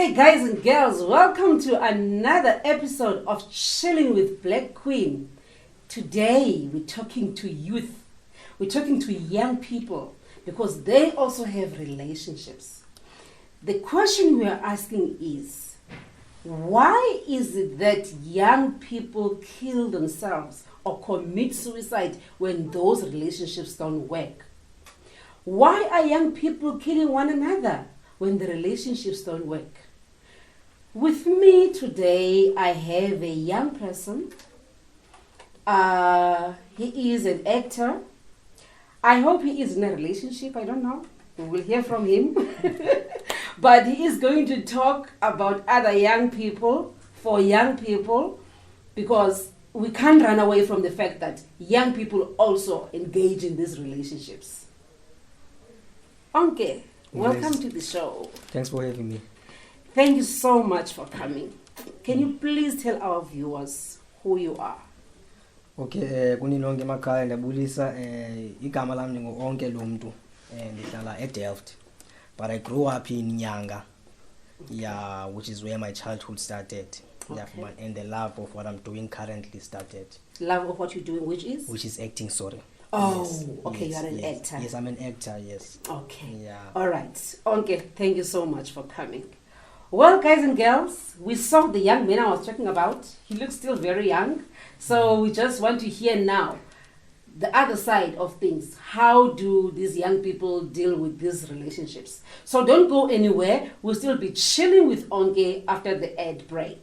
day, guys and girls. Welcome to another episode of Chilling with Black Queen. Today, we're talking to youth. We're talking to young people because they also have relationships. The question we are asking is, why is it that young people kill themselves or commit suicide when those relationships don't work? Why are young people killing one another when the relationships don't work? With me today, I have a young person. He is an actor. I hope he is in a relationship. I don't know. We will hear from him. But he is going to talk about other young people, for young people, because we can't run away from the fact that young people also engage in these relationships. Onke, welcome to the show. Thanks for having me. Thank you so much for coming. Can you please tell our viewers who you are? Okay, kunilonke emakhaya ndiyabulisa igama lami Onke Lumntu ndihlala eDelft. But I grew up in Nyanga. Yeah, which is where my childhood started. Okay. Yeah, and the love of what I'm doing currently started. Love of what you're doing, which is? Which is acting, sorry. Oh, yes, okay, yes, you are an yes. actor. Yes, I'm an actor, yes. Okay. Yeah. All right. Okay, thank you so much for coming. Well, guys and girls, we saw the young man I was talking about. He looks still very young. So we just want to hear now the other side of things. How do these young people deal with these relationships? So don't go anywhere. We'll still be chilling with Onke after the ad break.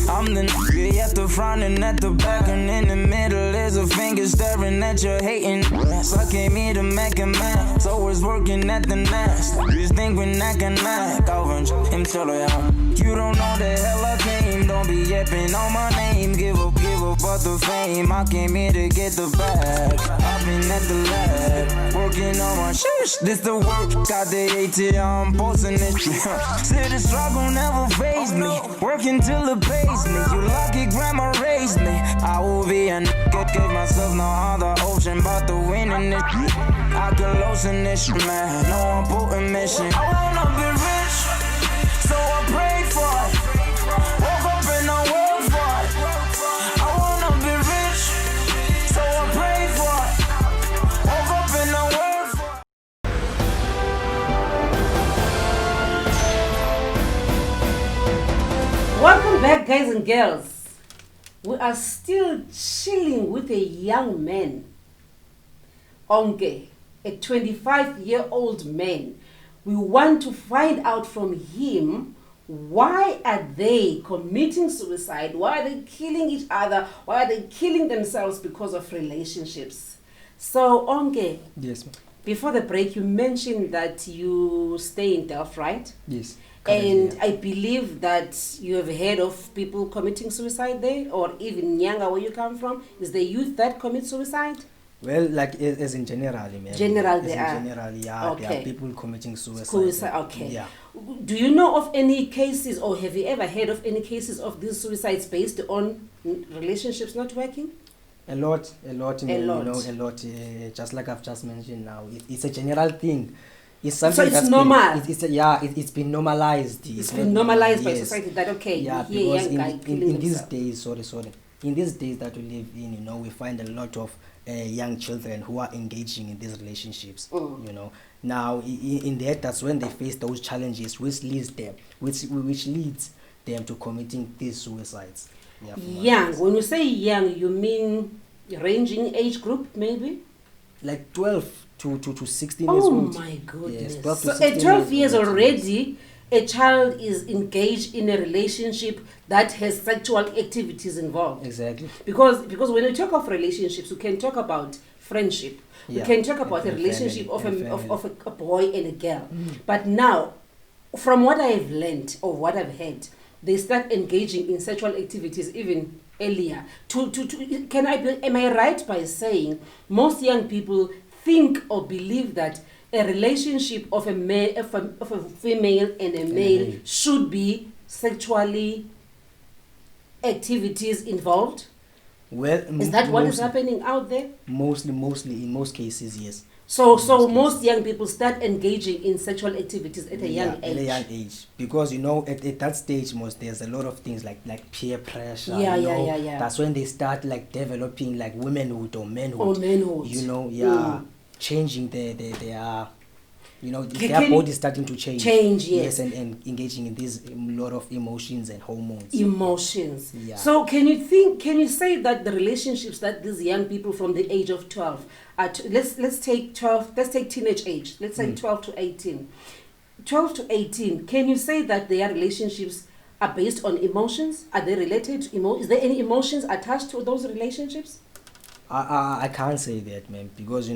I'm the nigga at the front and at the back, and in the middle is a finger staring at your hating ass. I came here to make a man, so it's working at the nest. Just think when I can knock over him till you don't know the hell I came. Don't be yapping on my name. Give up about the fame. I came here to get the bag. I've been at the lab, working on my shit. This the work, got the ATM, I'm posting this shit. See the struggle never phased me. Working till it pays me. You lucky grandma raised me. I will be a nigga, give myself no other option but to win in this. I can lotion this shit, man. No important mission. I wanna be rich, so I pray for it. Woke up and I work for it. I wanna be rich, so I pray for it. Woke up and I work for it. Welcome back, guys and girls. We are still chilling with a young man, Onke, a 25-year-old man. We want to find out from him, why are they committing suicide? Why are they killing each other? Why are they killing themselves because of relationships? So, Onke, Yes, ma'am. before the break, you mentioned that you stay in Delft, right? Yes. And Yeah. I believe that you have heard of people committing suicide there, or even Nyanga, where you come from. Is the youth that commit suicide? Well, like as in general, man. General, as they in are. general, yeah. Okay. There are people committing suicide. Suicide, okay. Yeah. Do you know of any cases, or have you ever heard of any cases of these suicides based on relationships not working? A lot, man, lot. You know, a lot. Just like I've just mentioned now, it's a general thing. It's something So it's that's normal? It's been normalized. It's been normalized by yes. society that, okay, Yeah, you hear because young guy killing in these himself. days, in these days that we live in, you know, we find a lot of young children who are engaging in these relationships. You know, now in that's when they face those challenges, which leads them to committing these suicides. Yeah, Young, when you say young, you mean ranging age group, maybe? like 12 to 16 years Oh old. my goodness. Yes, 12 to So 16 at 12 years old. already, a child is engaged in a relationship that has sexual activities involved. Exactly. Because when we talk of relationships, we can talk about friendship. Yeah. We can talk about a And relationship family, of a boy and a girl. But now, from what I've learned or what I've heard, they start engaging in sexual activities even earlier. Am I right by saying most young people think or believe that a relationship of a female and a male should be sexually activities involved? Well, Is that what is happening out there? Mostly, in most cases, yes. So most young people start engaging in sexual activities at a young age. At a young age, because at that stage, there's a lot of things like peer pressure. Yeah. That's when they start like developing like womanhood or manhood. Changing their their body starting to change. Yes. And engaging in these lot of emotions and hormones. Yeah. So can you say that the relationships that these young people from the age of 12 let's take teenage age, let's say 12 to 18. 12 to 18, can you say that their relationships are based on emotions? Are they related to is there any emotions attached to those relationships? I can't say that, man, because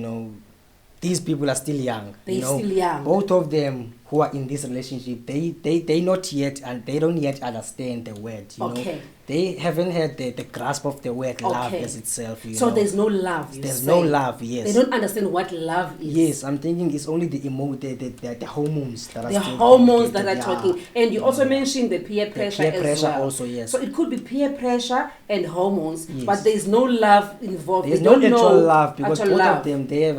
these people are still young. Still young. Both of them who are in this relationship, they not yet, and they don't yet understand the word. Okay. They haven't had the grasp of the word love as itself. So there's no love. There's no love. Yes. They don't understand what love is. Yes, I'm thinking it's only the hormones that are. The hormones that are talking, and you also mentioned the peer pressure. Peer pressure also, yes. So it could be peer pressure and hormones, but there's no love involved. There's no actual love because both of them they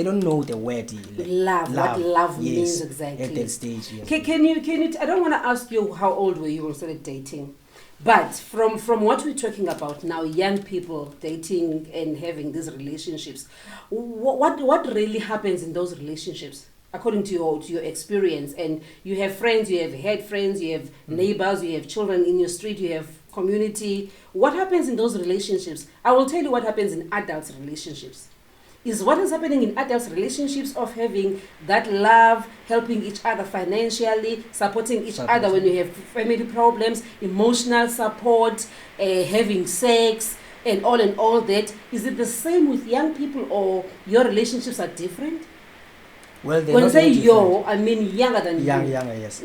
don't know the word love. What love means exactly at that stage. Yes. Can you I don't want to ask you how old were you when you started dating, but from what we're talking about now, young people dating and having these relationships, what really happens in those relationships according to your experience? And you have friends, you have had friends, you have neighbors, you have children in your street, you have community. What happens in those relationships? I will tell you what happens in adults' relationships. Is what is happening in adults' relationships of having that love, helping each other financially, supporting each other when you have family problems, emotional support, having sex, and all that. Is it the same with young people, or your relationships are different? Well, when I say I mean younger than you. Younger, yes.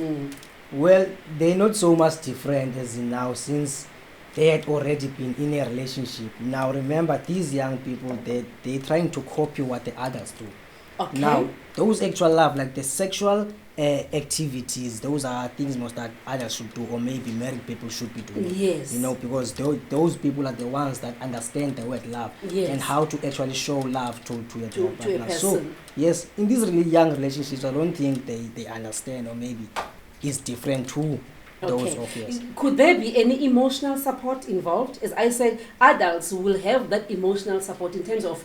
Well, they're not so much different as in now, since they had already been in a relationship. Now remember, these young people, they're trying to copy what the adults do. Okay. Now, those actual love, like the sexual activities, those are things most that adults should do, or maybe married people should be doing. Yes. Because those people are the ones that understand the word love and how to actually show love to a partner. So, yes, in these really young relationships, I don't think they understand, or maybe it's different too. Could there be any emotional support involved? As I said, adults will have that emotional support in terms of,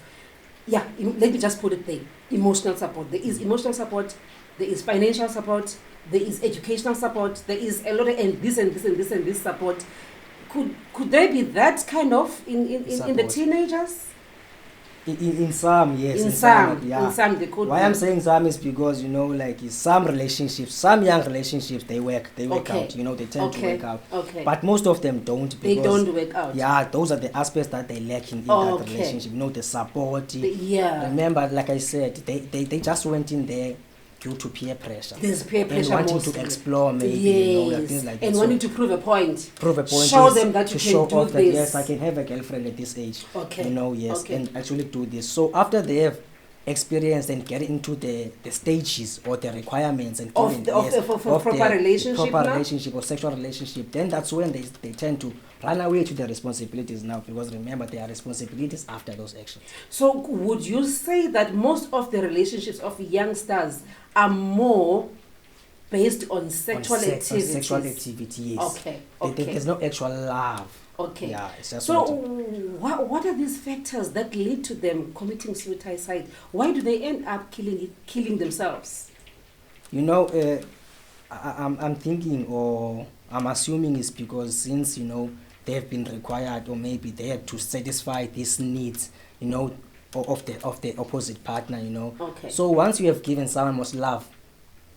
let me just put it there, emotional support. There is emotional support, there is financial support, there is educational support, there is a lot of this support. Could there be that kind of in the teenagers? In some, yes. In some, they could. Why I'm saying some is because like some relationships, some young relationships, they work out. They tend to work out. Okay. But most of them don't. They don't work out. Yeah, those are the aspects that they lacking in that relationship. The support. Remember, like I said, they just went in there due to peer pressure. There's peer pressure and wanting to explore maybe, things like that. And wanting to prove a point. Show them that you can do this. That, yes, I can have a girlfriend at this age. Okay. And actually do this. So after they have experienced and get into the stages or the requirements and of proper relationship or sexual relationship, then that's when they tend to run away to their responsibilities now, because remember, there are responsibilities after those actions. So would you say that most of the relationships of youngsters are more based on sexual activity? Sexual activity, yes. Okay. There's no actual love. Okay. Yeah, it's just so what are these factors that lead to them committing suicide? Why do they end up killing themselves? I'm thinking, or I'm assuming it's because since they've been required, or maybe they had to satisfy these needs of the opposite partner. Okay. So once you have given someone much love,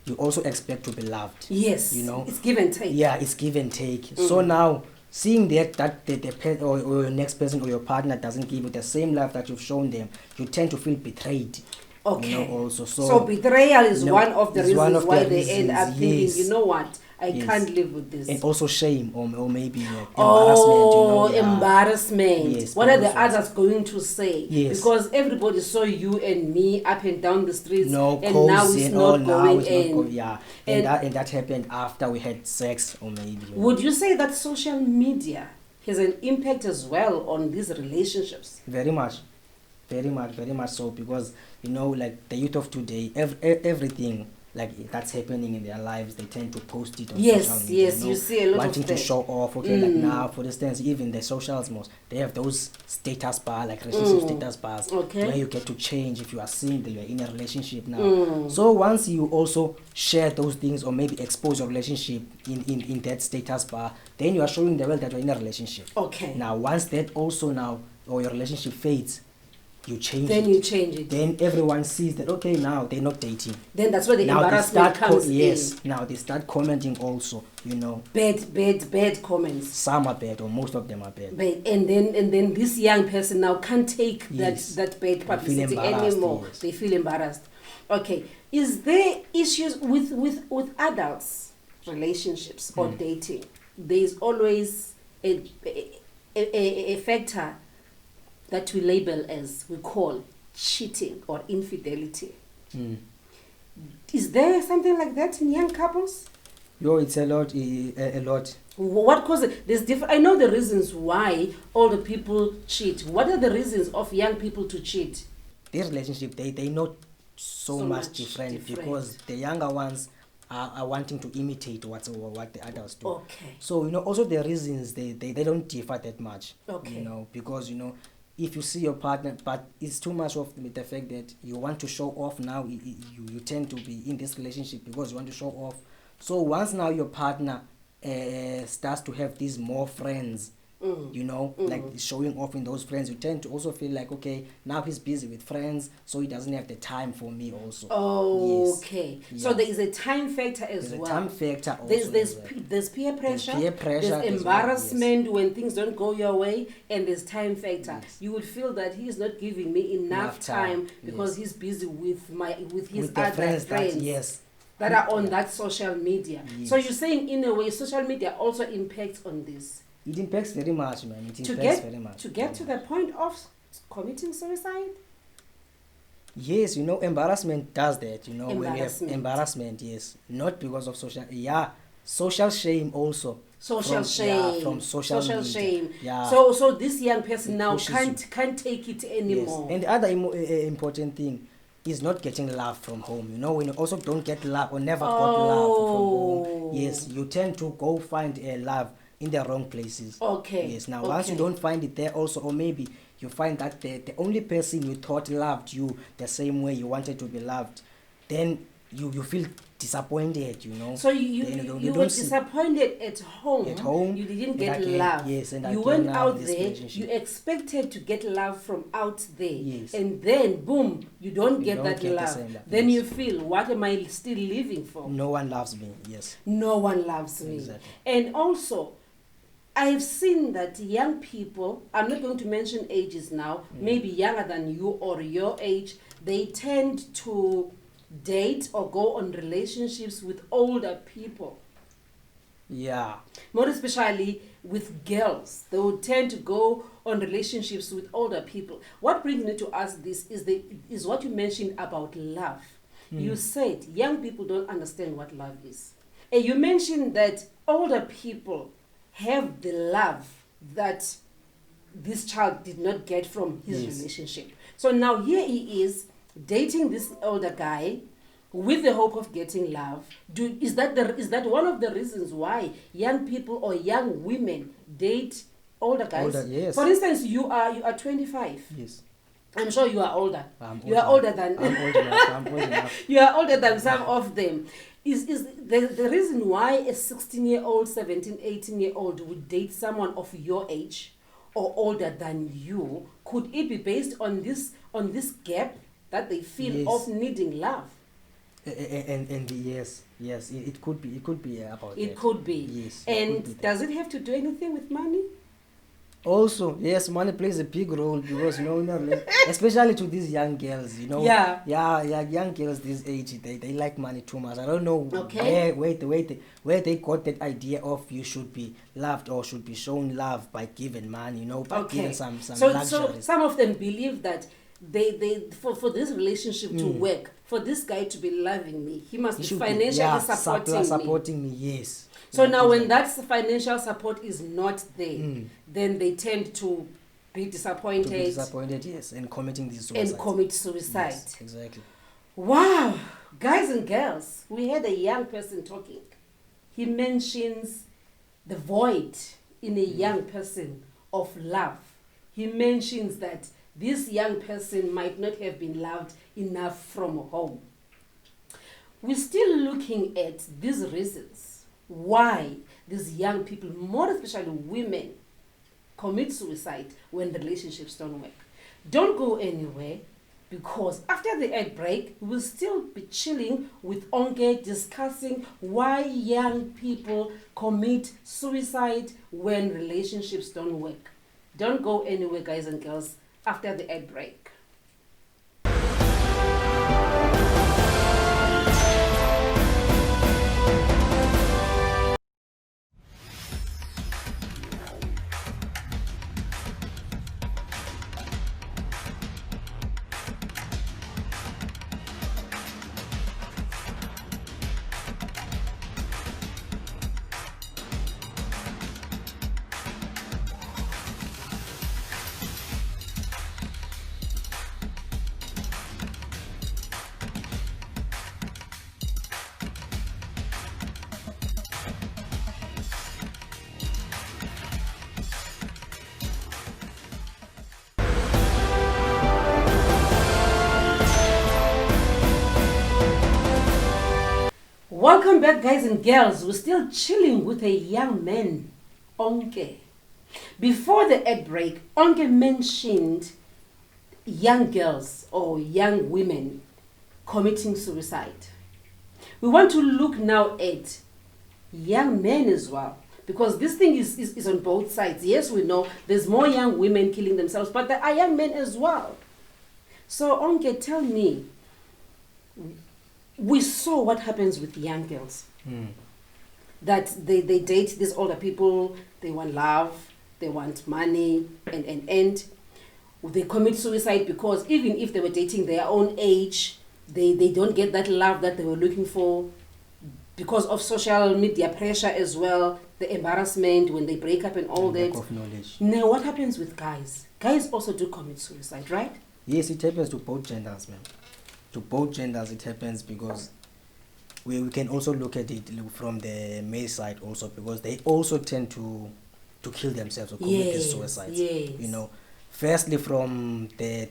you also expect to be loved. Yes. It's give and take. Yeah, it's give and take. Mm-hmm. So now, seeing that the or your next person or your partner doesn't give you the same love that you've shown them, you tend to feel betrayed. Okay. Also, so betrayal is one of the reasons why they end up thinking, you know what, I can't live with this. And also shame or maybe Oh, embarrassment. embarrassment. Yes, What are the also- others going to say? Yes. Because everybody saw you and me up and down the streets, No, and now cozy it's and all, not now going it's not in. going, yeah. And And- that happened after we had sex or maybe. Would you say that social media has an impact as well on these relationships? Very much so, because like the youth of today, everything like that's happening in their lives, they tend to post it on social media. Yes, you see a lot wanting of to that. show off. Okay, like now, for instance, even the socials most, they have those status bar, like relationship status bars, Okay. where you get to change if you are single, you're in a relationship now. So once you also share those things or maybe expose your relationship in that status bar, then you are showing the world that you're in a relationship. Okay. Now once that also now or your relationship fades, you change Then it. you change it. Then everyone sees that, okay, now they're not dating. Then that's where the Now they embarrassment start comes yes, in. now they start commenting also, Bad comments. some are bad or most of them are bad. And then this young person now can't take Yes. that bad feel publicity embarrassed, anymore. yes. They feel embarrassed. Okay. Is there issues with adults, relationships or dating? There is always a factor that we label as, we call cheating or infidelity. Is there something like that in young couples? It's a lot, a lot. What causes it? There's different. I know the reasons why older people cheat. What are the reasons of young people to cheat? Their relationship, they not so much much different, different. because the younger ones are wanting to imitate what the adults do. Okay. So also the reasons they don't differ that much. Okay. Because if you see your partner, but it's too much of the fact that you want to show off now, you tend to be in this relationship because you want to show off. So once now your partner starts to have these more friends, like showing off in those friends, you tend to also feel like, okay, now he's busy with friends, so he doesn't have the time for me also. Oh, okay. Yes. So there is a time factor as There's well. a time factor also. There's peer pressure. peer pressure There's as well, embarrassment when things don't go your way, and there's time factor. Yes. You would feel that he's not giving me enough time because yes. he's busy with his with the other friends, friends. yes. That are on that social media. Yes. So you're saying, in a way, social media also impacts on this. It impacts very much, man. It To impacts get very much. to get to the point of committing suicide. Yes, embarrassment does that. When you have Embarrassment. embarrassment, yes, not because of social shame also. Social from, shame. from social media. shame. Yeah. So this young person It now pushes can't take it Yes. anymore. And the other important thing is not getting love from home. When you also don't get love or never got love from home, yes, you tend to go find love in the wrong places. Okay. Yes. Now, once you don't find it there also, or maybe you find that the only person you thought loved you the same way you wanted to be loved, then you feel disappointed, So you don't were see- disappointed at home. At home, You didn't and get again, love. yes, and you again went now out this there. relationship. You expected to get love from out there. Yes. And then boom, you don't get don't that get the love. same love, Then yes. you feel, what am I still living for? No one loves me. Yes. No one loves me. Exactly. And also, I've seen that young people, I'm not going to mention ages now, maybe younger than you or your age, they tend to date or go on relationships with older people. Yeah. More especially with girls. They would tend to go on relationships with older people. What brings me to ask this is what you mentioned about love. You said young people don't understand what love is. And you mentioned that older people have the love that this child did not get from his Yes. relationship. So now here he is dating this older guy with the hope of getting love. Is that one of the reasons why young people or young women date older guys? Older, yes. For instance, you are 25. Yes. I'm sure you are older. I'm You are older than I'm old enough. I'm old enough. you are older than some of them. Is the reason why a 16-year-old, 17, 18-year-old would date someone of your age or older than you? Could it be based on this gap that they feel Yes. of needing love? And yes, it could be about It that. could be. Yes. it And could be that. does it have to do anything with money? Also, yes, money plays a big role because especially to these young girls, Yeah. young girls this age, they like money too much. I don't know Okay. where they got that idea of you should be loved or should be shown love by giving money, by giving some so luxuries. some of them believe that they for this relationship to work, for this guy to be loving me, he must be should financially be, supporting me. Yes. So now when that financial support is not there, then they tend to be disappointed. Yes, and committing these suicides. And commit suicide. Yes, exactly. Wow. Guys and girls, we had a young person talking. He mentions the void in a young person of love. He mentions that this young person might not have been loved enough from home. We're still looking at these reasons why these young people, more especially women, commit suicide when the relationships don't work. Don't go anywhere, because after the ad break, we'll still be chilling with Onke, discussing why young people commit suicide when relationships don't work. Don't go anywhere, guys and girls, after the ad break. Welcome back, guys and girls. We're still chilling with a young man, Onke. Before the ad break, Onke mentioned young girls or young women committing suicide. We want to look now at young men as well, because this thing is on both sides. Yes, we know there's more young women killing themselves, but there are young men as well. So Onke, tell me, we saw what happens with young girls. That they date these older people, they want love, they want money, and they commit suicide because even if they were dating their own age, they don't get that love that they were looking for because of social media pressure as well, the embarrassment when they break up and all that. Lack of knowledge. Now, what happens with guys? Guys also do commit suicide, right? Yes, it happens to both genders, man. To both genders it happens, because we can also look at it from the male side also, because they also tend to kill themselves or commit these suicides. Yes. Firstly from the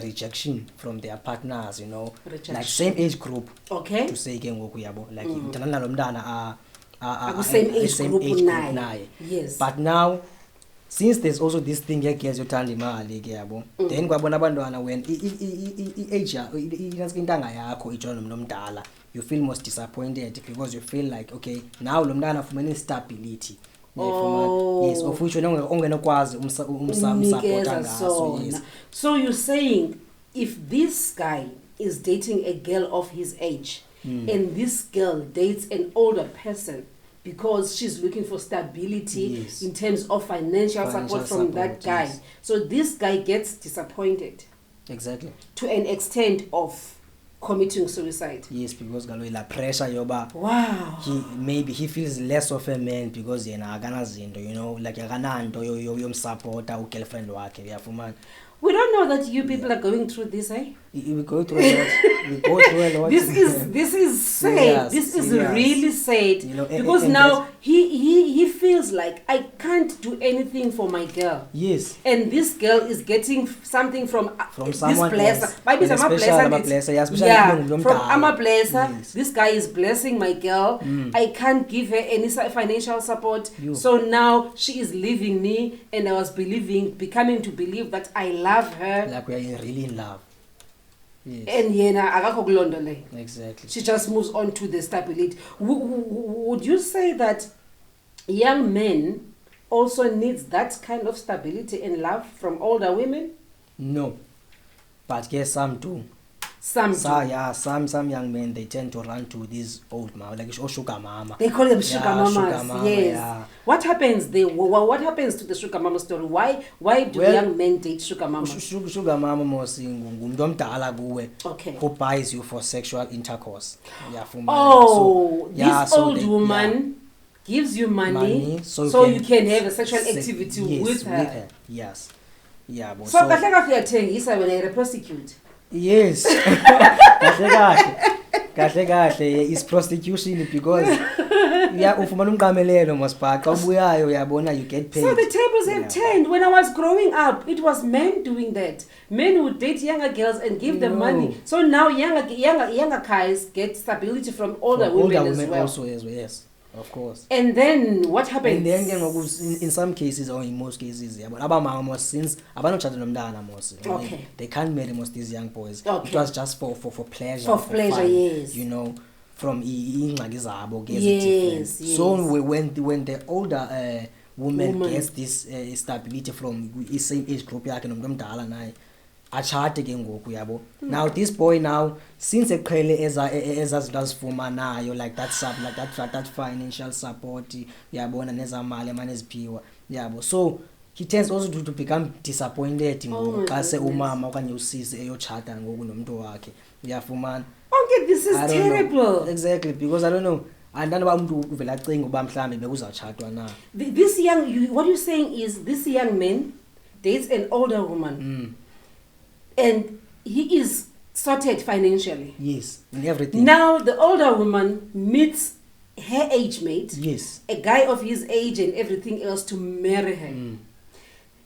rejection from their partners, Rejection. like same age group. Okay. To say again like nalo Same age group naye. Yes. But now, since there's also this thing girls yothanda imali ke yabo, then kwabona abantwana when age intanga yakho ijona nomuntu omdala, you feel most disappointed because you feel like, okay, now lo mntana afumene stability. Yes, of which ongenokwazi umsupporta ngaso. Yes. So you're saying if this guy is dating a girl of his age and this girl dates an older person because she's looking for stability in terms of financial support from that guy. Yes. So this guy gets disappointed. Exactly. To an extent of committing suicide. Yes, because la pressure yoba. Wow. Maybe he feels less of a man because yena akana zinto, like akananto yomsupporta ugirlfriend wakhe, uyafumana. We don't know that you people are going through this, eh? We go through a lot. We go through a lot. This is sad. This is really sad. Because now he feels like I can't do anything for my girl. Yes. And this girl is getting something from someone this blesser. else. Maybe some blesser. From Ama Blesser. Yes. This guy is blessing my girl. I can't give her any financial support. So now she is leaving me, and I was becoming to believe that I love her. Like we are really in love. Yes. And yena akakho kulondo le. Exactly. She just moves on to the stability. Would you say that young men also needs that kind of stability and love from older women? No, but yes, some do. Some do. Yeah, some young men, they tend to run to these old mama, like sugar mama. They call them sugar mamas. Sugar mama, yes. Yeah. What happens there? What happens to the sugar mama story? Why do young men date sugar mama? Sugar mama mosi ngumuntu omdala kuwe Okay. who buys you for sexual intercourse. Yeah, for Oh, money. this old woman gives you money so you can have a sexual activity with her. Yes. Yeah, but so kahle kahle uyathengisa wena you're a prostitute. Yes. kahle is prostitution because ufumana umqamelelo mosibhaqa ubuyayo uyabona you get paid. So the tables have turned. When I was growing up, it was men doing that. Men would date younger girls and give them money. So now younger guys get stability from older women as well. Also, yes. Of course. And then what happens? And then in some cases or in most cases, abamama since abanotshata nomntana mos. Okay. They can't marry most these young boys. Okay. It was just for pleasure. For pleasure, fun, yes. You know, from ingxaki zabo. Yes. So when the older woman gets this stability from the same age group yakhe nomuntu omdala naye achate ke ngoku yabo. Now this boy now since eqhele ezazinto azifumanayo like that financial support yabona nezamali emane eziphiwa yabo, so he tends also to become disappointed ngoku xa se umama okanye usisi eyotshata ngoku nomuntu wakhe uyafumana. Okay, this is terrible. Exactly, because I don't know, andana ba umuntu uvela acinga uba mhlambe bekuzawutshatwa na. This what you're saying is this young man dates an older woman. And he is sorted financially. Yes, in everything. Now the older woman meets her age mate. Yes. A guy of his age and everything else to marry her.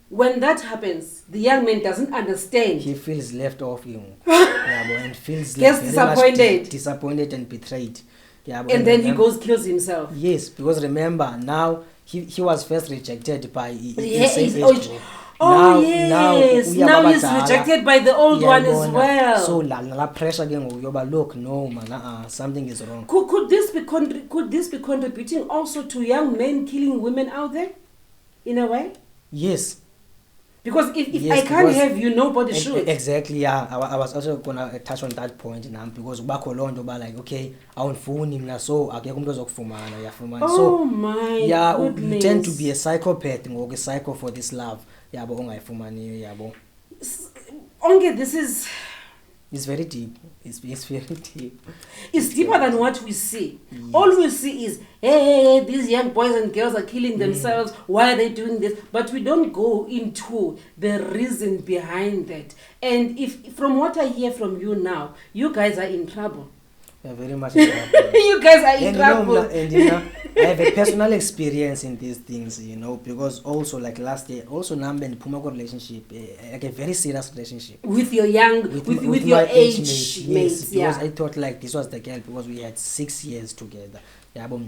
When that happens, the young man doesn't understand. He feels left off, and feels gets disappointed. Disappointed and betrayed. And then he goes kills himself. Yes, because remember now he was first rejected by his age group. Now he's rejected by the old one as well. So la pressure again, look, no man, something is wrong. Could this be contributing also to young men killing women out there, in a way? Yes. Because if I can't have you, nobody should. Exactly, yeah. I was also gonna touch on that point now because ubakho lonto ba like okay, awundifuni mina so akekho umuntu ozokufumana uyafumana. Oh my goodness. You tend to be a psychopath ngoku psycho for this love. Yabo ongayifumaniyo yabo. Onke, this is it's very deep. It's very deep. It's deeper than what we see. Yes. All we see is hey, these young boys and girls are killing themselves. Why are they doing this? But we don't go into the reason behind that. And if from what I hear from you now, you guys are in trouble. Yeah, very much in trouble. You guys are in trouble. I have a personal experience in these things, because also like last year, also Nambe and Pumako relationship, like a very serious relationship. With your with your age mates. Yes, because I thought like this was the girl because we had 6 years together. Yeah, but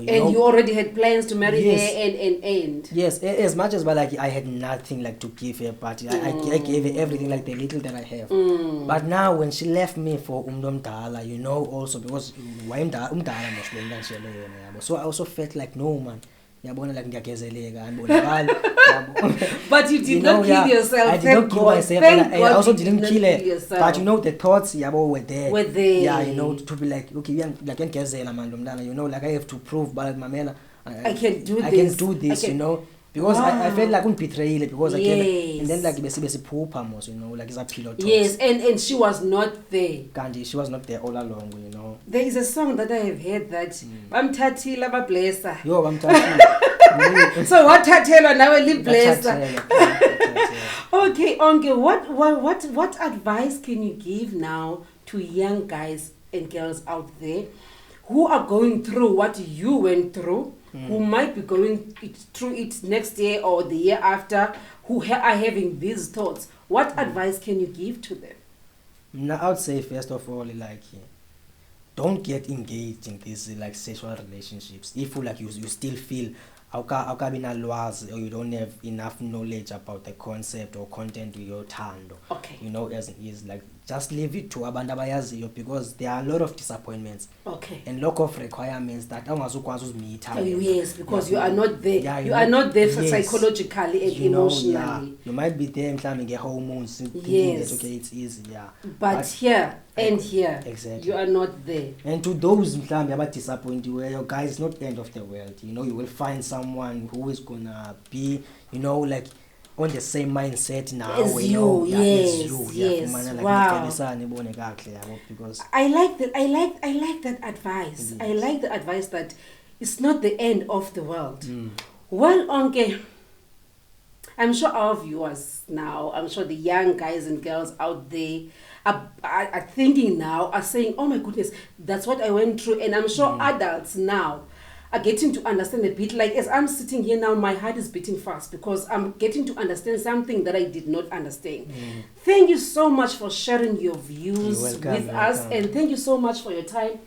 you already had plans to marry her and yes, as much as I had nothing like to give her, but I gave her everything, like the little that I have. But now when she left me for Umdala, also because so I also felt like no man. But you did not kill yourself. I did not kill myself. I also didn't kill her. But the thoughts were there. Yeah, to be like, okay, like I have to prove, but I can do this. Because I felt like betrayal because I came and then like like it's a pillow talks. Yes, and she was not there. Gandhi, she was not there all along, There is a song that I have heard that I'm Tatila ba blessa. Yo, I'm Tatila. So what Tatela now will blessa? Okay, Onke, what advice can you give now to young guys and girls out there who are going through what you went through? Who might be going through it next year or the year after, who are having these thoughts? What advice can you give to them? Now, I would say first of all, don't get engaged in these sexual relationships. If you still feel awukabi nalwazi, or you don't have enough knowledge about the concept or content uyothando. Okay. You know, as is like just leave it to abantu abayaziyo, because there are a lot of disappointments. Okay. And lot of requirements that awungazukwazi uzimita. Oh, yes, because you are not there. Yeah, you are not there yes, psychologically and emotionally. You might be there mhlawumbe nge-hormones thinking Yes. that okay, it's easy, yeah. But here and here, exactly, you are not there. And to those mhlawumbe abadisappointiweyo, guys, it's not the end of the world. You know, you will find someone who is gonna be, you know, like on the same mindset now. As you, yes, as you. yes. Like, wow. Because I like that. I like that advice. I like the advice that it's not the end of the world. Well, Onke, I'm sure our viewers now, I'm sure the young guys and girls out there are thinking now, are saying, oh my goodness, that's what I went through. And I'm sure adults now are getting to understand a bit. Like as I'm sitting here now, my heart is beating fast because I'm getting to understand something that I did not understand. Thank you so much for sharing your views with us, and thank you so much for your time.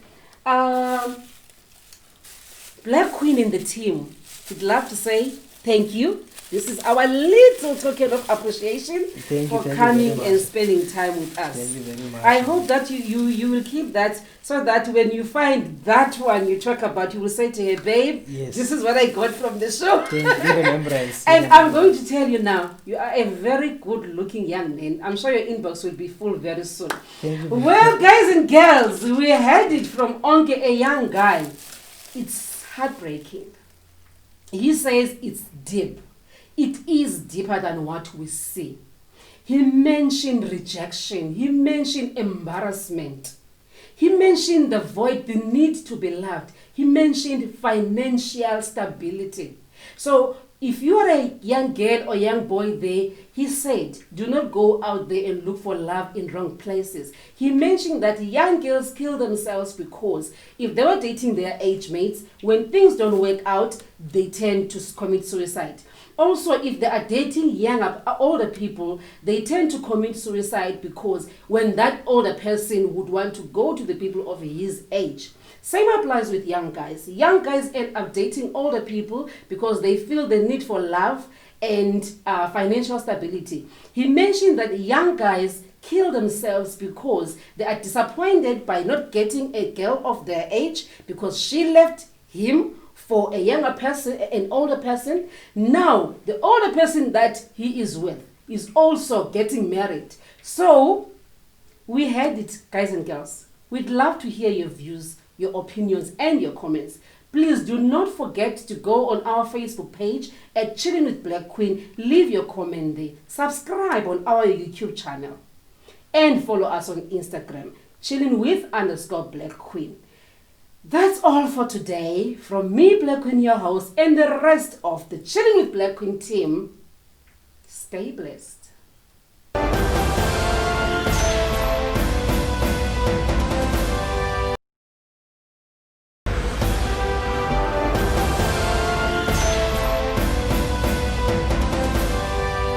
Black Queen and the team, we'd love to say thank you. This is our little token of appreciation for coming and spending time with us. Thank you very much. I hope that you will keep that, so that when you find that one you talk about, you will say to her, babe, yes, this is what I got from the show. Thank you, remembrance. And I'm going to tell you now, you are a very good looking young man. I'm sure your inbox will be full very soon. Thank you. Well, guys and girls, we heard it from Onke, a young guy. It's heartbreaking. He says it's deep. It is deeper than what we see. He mentioned rejection. He mentioned embarrassment. He mentioned the void, the need to be loved. He mentioned financial stability. So if you are a young girl or young boy there, he said, do not go out there and look for love in wrong places. He mentioned that young girls kill themselves because if they were dating their age mates, when things don't work out, they tend to commit suicide. Also, if they are dating older people, they tend to commit suicide because when that older person would want to go to the people of his age. Same applies with young guys. Young guys end up dating older people because they feel the need for love and financial stability. He mentioned that young guys kill themselves because they are disappointed by not getting a girl of their age because she left him for a younger person, an older person. Now, the older person that he is with is also getting married. So, we had it, guys and girls. We'd love to hear your views, your opinions, and your comments. Please do not forget to go on our Facebook page at Chilling with Black Queen. Leave your comment there. Subscribe on our YouTube channel. And follow us on Instagram, Chilling with _Black Queen. That's all for today. From me, Black Queen, your host, and the rest of the Chilling with Black Queen team, stay blessed.